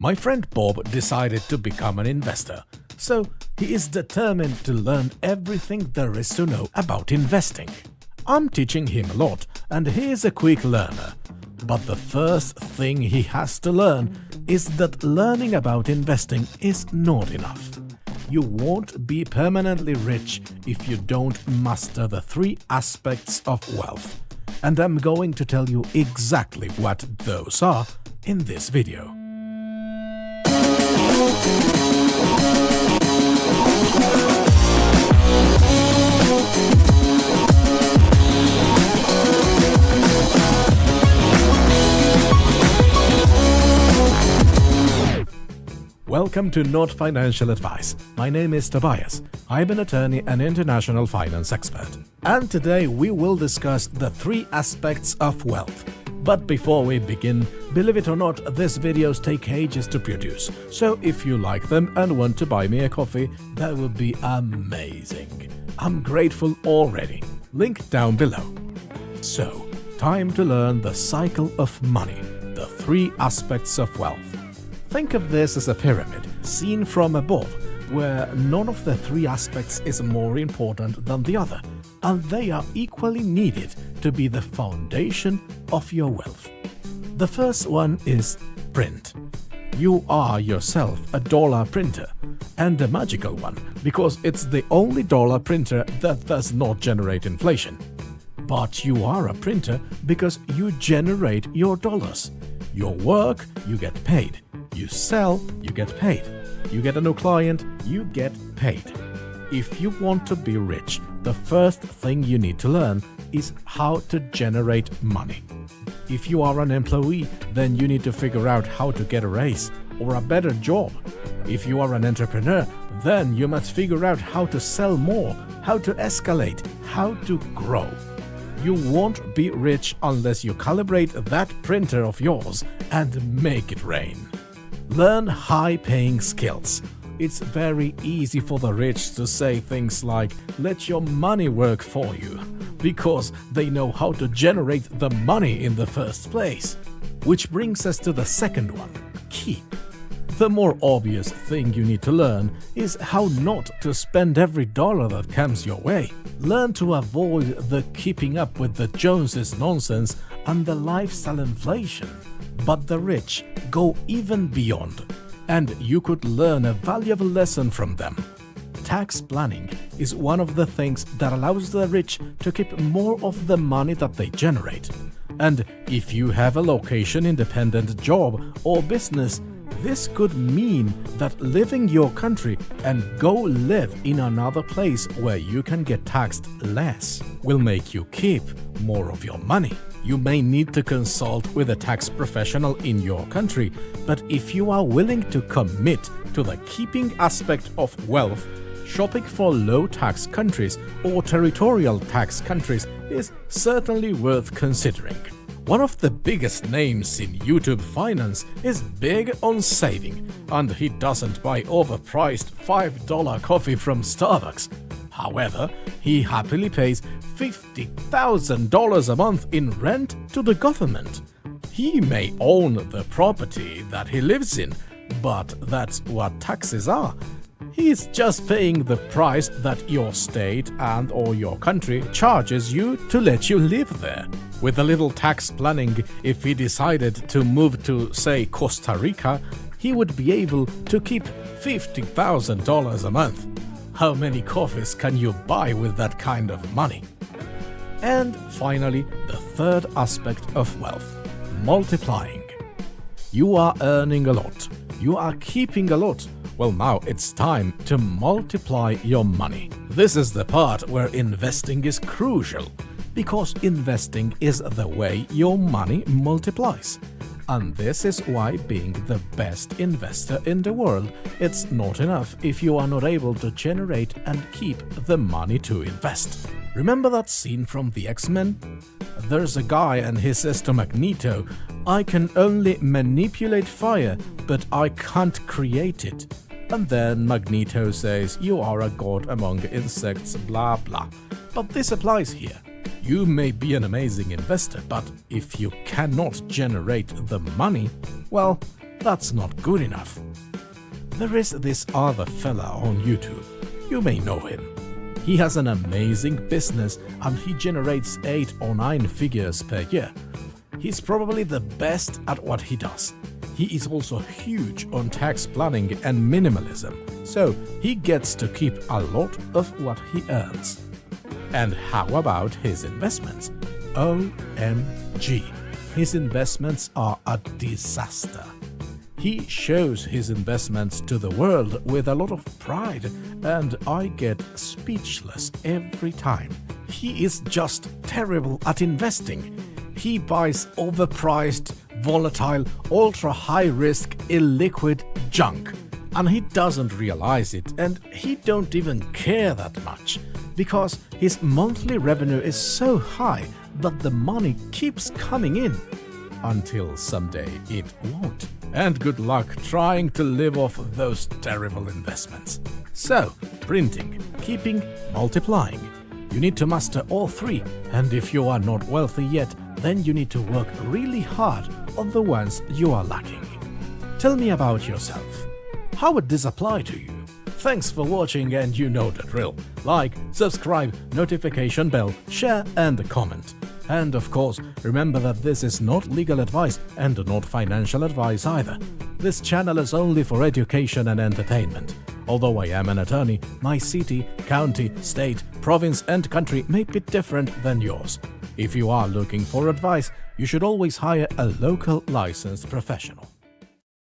My friend Bob decided to become an investor, so he is determined to learn everything there is to know about investing. I'm teaching him a lot, and he is a quick learner. But the first thing he has to learn is that learning about investing is not enough. You won't be permanently rich if you don't master the 3 aspects of wealth. And I'm going to tell you exactly what those are in this video. Welcome to Not Financial Advice. My name is Tobias. I'm an attorney and international finance expert. And today we will discuss the 3 aspects of wealth. But before we begin, believe it or not, these videos take ages to produce. So if you like them and want to buy me a coffee, that would be amazing. I'm grateful already. Link down below. So, time to learn the cycle of money, the 3 aspects of wealth. Think of this as a pyramid, seen from above, where none of the 3 aspects is more important than the other, and they are equally needed to be the foundation of your wealth. The first one is print. You are yourself a dollar printer, and a magical one, because it's the only dollar printer that does not generate inflation. But you are a printer because you generate your dollars. You work, you get paid. You sell, you get paid. You get a new client, you get paid. If you want to be rich, the first thing you need to learn is how to generate money. If you are an employee, then you need to figure out how to get a raise or a better job. If you are an entrepreneur, then you must figure out how to sell more, how to escalate, how to grow. You won't be rich unless you calibrate that printer of yours and make it rain. Learn high-paying skills. It's very easy for the rich to say things like, let your money work for you, because they know how to generate the money in the first place. Which brings us to the second one, keep. The more obvious thing you need to learn is how not to spend every dollar that comes your way. Learn to avoid the keeping up with the Joneses nonsense and the lifestyle inflation. But the rich go even beyond, and you could learn a valuable lesson from them. Tax planning is one of the things that allows the rich to keep more of the money that they generate. And if you have a location-independent job or business, this could mean that leaving your country and go live in another place where you can get taxed less will make you keep more of your money. You may need to consult with a tax professional in your country, but if you are willing to commit to the keeping aspect of wealth, shopping for low-tax countries or territorial tax countries is certainly worth considering. One of the biggest names in YouTube finance is big on saving, and he doesn't buy overpriced $5 coffee from Starbucks. However, he happily pays $50,000 a month in rent to the government. He may own the property that he lives in, but that's what taxes are. He's just paying the price that your state and/or your country charges you to let you live there. With a little tax planning, if he decided to move to, say, Costa Rica, he would be able to keep $50,000 a month. How many coffees can you buy with that kind of money? And finally, the third aspect of wealth, multiplying. You are earning a lot. You are keeping a lot. Well, now it's time to multiply your money. This is the part where investing is crucial, because investing is the way your money multiplies. And this is why being the best investor in the world, it's not enough if you are not able to generate and keep the money to invest. Remember that scene from the X-Men? There's a guy and he says to Magneto, "I can only manipulate fire, but I can't create it." And then Magneto says, "You are a god among insects, blah blah." But this applies here. You may be an amazing investor, but if you cannot generate the money, well, that's not good enough. There is this other fella on YouTube. You may know him. He has an amazing business and he generates 8 or 9 figures per year. He's probably the best at what he does. He is also huge on tax planning and minimalism, so he gets to keep a lot of what he earns. And how about his investments? OMG, his investments are a disaster. He shows his investments to the world with a lot of pride, and I get speechless every time. He is just terrible at investing. He buys overpriced, volatile, ultra-high-risk, illiquid junk. And he doesn't realize it, and he don't even care that much, because his monthly revenue is so high that the money keeps coming in. Until someday it won't. And good luck trying to live off those terrible investments. So, printing, keeping, multiplying. You need to master all 3, and if you are not wealthy yet, then you need to work really hard on the ones you are lacking. Tell me about yourself. How would this apply to you? Thanks for watching, and you know the drill. Like, subscribe, notification bell, share and comment. And of course, remember that this is not legal advice and not financial advice either. This channel is only for education and entertainment. Although I am an attorney, my city, county, state, province and country may be different than yours. If you are looking for advice, you should always hire a local licensed professional.